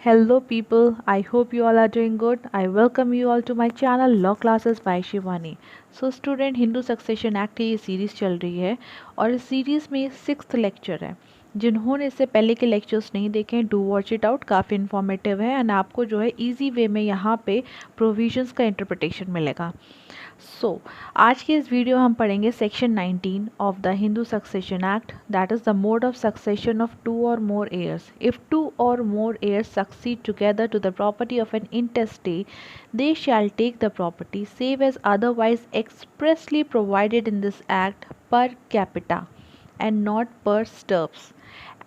Hello people, I hope you all are doing good. I welcome you all to my channel Law Classes by Shivani. So student Hindu succession act की ये series चल रही है और इस series में 6th lecture है। जिन्होंने इससे पहले के लेक्चर्स नहीं देखे हैं डू वॉच इट आउट, काफ़ी इन्फॉर्मेटिव है एंड आपको जो है इजी वे में यहाँ पे प्रोविजंस का इंटरप्रिटेशन मिलेगा। आज के इस वीडियो हम पढ़ेंगे section 19 of the Hindu succession act, that is the mode of succession of 2 or more heirs. If 2 or more heirs succeed together to the property of an intestate, they shall take the property save as otherwise expressly provided in this act per capita and not per stirps,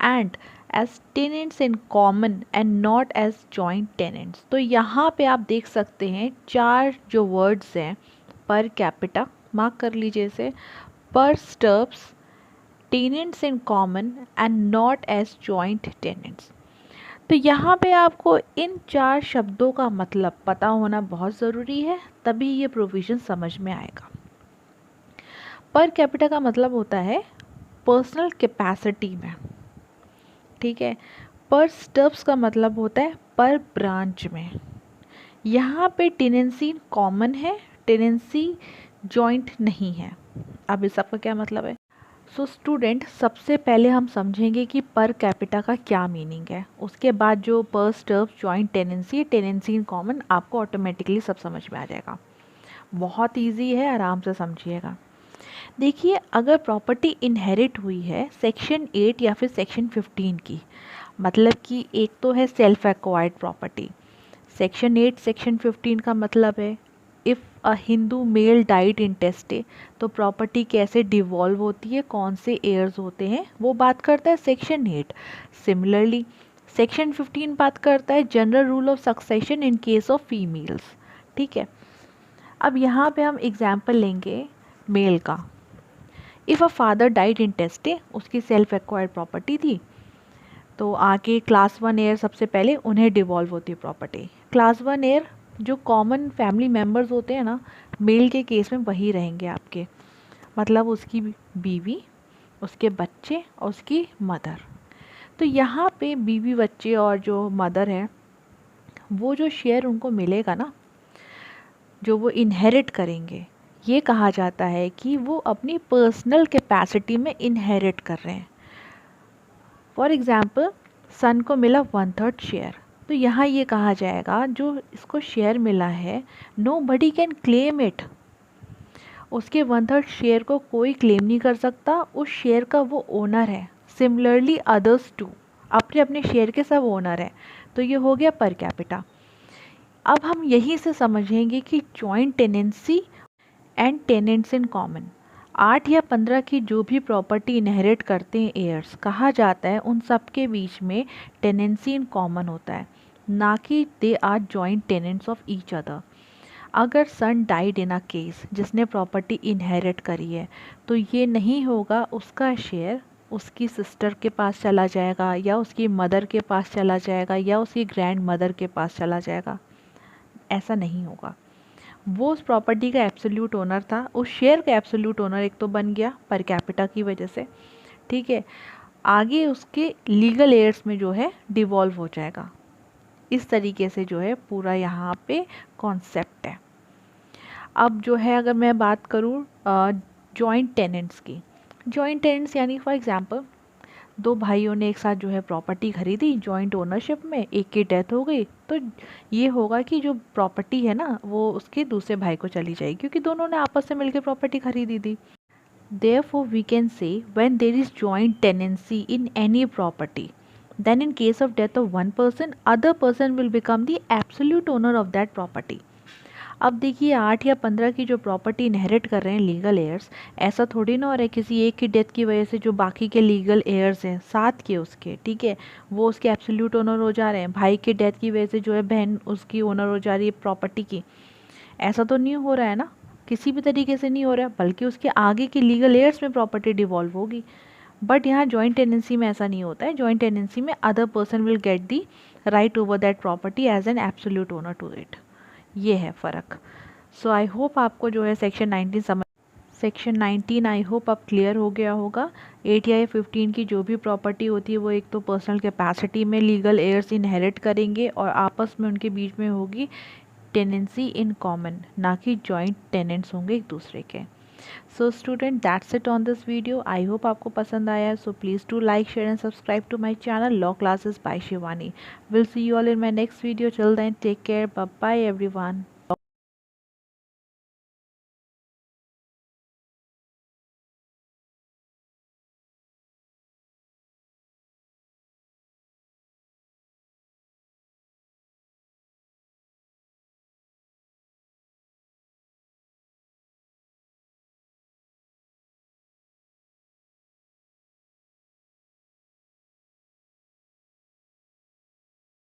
and as tenants in common and not as joint tenants. तो यहाँ पे आप देख सकते हैं 4 जो words हैं, per capita mark कर लीजिए इसे, per stirpes, tenants in common and not as joint tenants. तो यहाँ पे आपको इन 4 शब्दों का मतलब पता होना बहुत ज़रूरी है, तभी ये प्रोविज़न समझ में आएगा। पर कैपिटा का मतलब होता है पर्सनल कैपेसिटी में, ठीक है। पर स्टर्प्स का मतलब होता है पर ब्रांच में। यहाँ पे टेनेंसी कॉमन है, टेनेंसी जॉइंट नहीं है। अब इस सबका क्या मतलब है? स्टूडेंट सबसे पहले हम समझेंगे कि पर कैपिटा का क्या मीनिंग है, उसके बाद जो per stirpes joint tenancy, tenancy in common, आपको ऑटोमेटिकली सब समझ में आ जाएगा। बहुत इजी है, आराम से समझिएगा। देखिए, अगर प्रॉपर्टी इनहेरिट हुई है सेक्शन 8 या फिर सेक्शन 15 की, मतलब कि एक तो है self acquired property, section 8 section 15 का मतलब है if a Hindu male died intestate, तो प्रॉपर्टी कैसे डिवॉल्व होती है, कौन से एयर्स होते हैं, वो बात करता है सेक्शन 8। सिमिलरली सेक्शन 15 बात करता है general rule of succession in case of females, ठीक है। अब यहाँ पे हम एग्जाम्पल लेंगे मेल का। इफ़ अ फादर डाइड इंटेस्टे, उसकी सेल्फ एक्वायर्ड प्रॉपर्टी थी, तो आगे क्लास 1 एयर सबसे पहले उन्हें डिवॉल्व होती है प्रॉपर्टी। क्लास 1 एयर जो कॉमन फैमिली मेम्बर्स होते हैं ना, मेल के केस में वही रहेंगे आपके, मतलब उसकी बीवी, उसके बच्चे और उसकी मदर। तो यहाँ पे बीवी, बच्चे और जो मदर है, वो जो शेयर उनको मिलेगा ना, जो वो इनहेरिट करेंगे, ये कहा जाता है कि वो अपनी पर्सनल कैपेसिटी में इनहेरिट कर रहे हैं। फॉर एग्ज़ाम्पल सन को मिला 1/3 शेयर, तो यहाँ ये कहा जाएगा जो इसको शेयर मिला है, nobody can claim it, उसके 1/3 शेयर को कोई क्लेम नहीं कर सकता, उस शेयर का वो ओनर है। सिमिलरली अदर्स टू, अपने अपने शेयर के सब ओनर है। तो ये हो गया पर कैपिटा। अब हम यहीं से समझेंगे कि joint tenancy and tenants in common, 8 या 15 की जो भी प्रॉपर्टी इनहेरिट करते हैं एयर्स, कहा जाता है उन सब के बीच में टेनेंसी इन कॉमन होता है, ना कि they are joint tenants of each other. अगर son died in a case, जिसने प्रॉपर्टी इनहेरिट करी है, तो ये नहीं होगा उसका शेयर उसकी सिस्टर के पास चला जाएगा या उसकी मदर के पास चला जाएगा या उसकी ग्रैंड मदर के पास चला जाएगा, ऐसा नहीं होगा। वो उस प्रॉपर्टी का एब्सोल्यूट ओनर था, उस शेयर का एब्सोल्यूट ओनर एक तो बन गया पर कैपिटा की वजह से, ठीक है। आगे उसके लीगल एयर्स में जो है डिवॉल्व हो जाएगा। इस तरीके से जो है पूरा यहाँ पे कॉन्सेप्ट है। अब जो है अगर मैं बात करूँ जॉइंट टेनेंट्स की, जॉइंट टेनेंट्स यानी फॉर एग्जांपल 2 भाइयों ने एक साथ जो है प्रॉपर्टी खरीदी जॉइंट ओनरशिप में, एक की डेथ हो गई, तो ये होगा कि जो प्रॉपर्टी है ना वो उसके दूसरे भाई को चली जाएगी, क्योंकि दोनों ने आपस में मिलकर प्रॉपर्टी खरीदी थी। Therefore we can say when there is joint tenancy in any property, then in case of death of one person, other person will become the absolute owner of that property. अब देखिए 8 या 15 की जो property inherit कर रहे हैं legal years, ऐसा थोड़ी ना हो रहा है किसी एक की डेथ की वजह से जो बाकी के लीगल एयर्स हैं 7 के उसके, ठीक है, वो उसके एब्सोल्यूट ओनर हो जा रहे हैं। भाई की डेथ की वजह से जो है बहन उसकी ओनर हो जा रही है प्रॉपर्टी की, ऐसा तो नहीं हो रहा है ना, किसी भी तरीके से नहीं हो रहा है, बल्कि उसके आगे के लीगल एयर्स में प्रॉपर्टी डिवॉल्व होगी। बट यहाँ जॉइंट टेनेंसी में ऐसा नहीं होता है। जॉइंट टेनेंसी में other person will get the right over that property as an absolute owner to it. ये है फ़र्क। सो आई होप आपको जो है सेक्शन 19 सेक्शन 19 आई होप अब क्लियर हो गया होगा। 8 या 15 की जो भी प्रॉपर्टी होती है वो एक तो पर्सनल कैपेसिटी में लीगल एयर्स इनहेरिट करेंगे और आपस में उनके बीच में होगी टेनेंसी इन कॉमन, ना कि जॉइंट टेनेंट्स होंगे एक दूसरे के। So student that's it on this video. I hope आपको पसंद आया है। So please do like share and subscribe to my channel law classes by Shivani. Will see you all in my next video. Till then take care, bye bye everyone.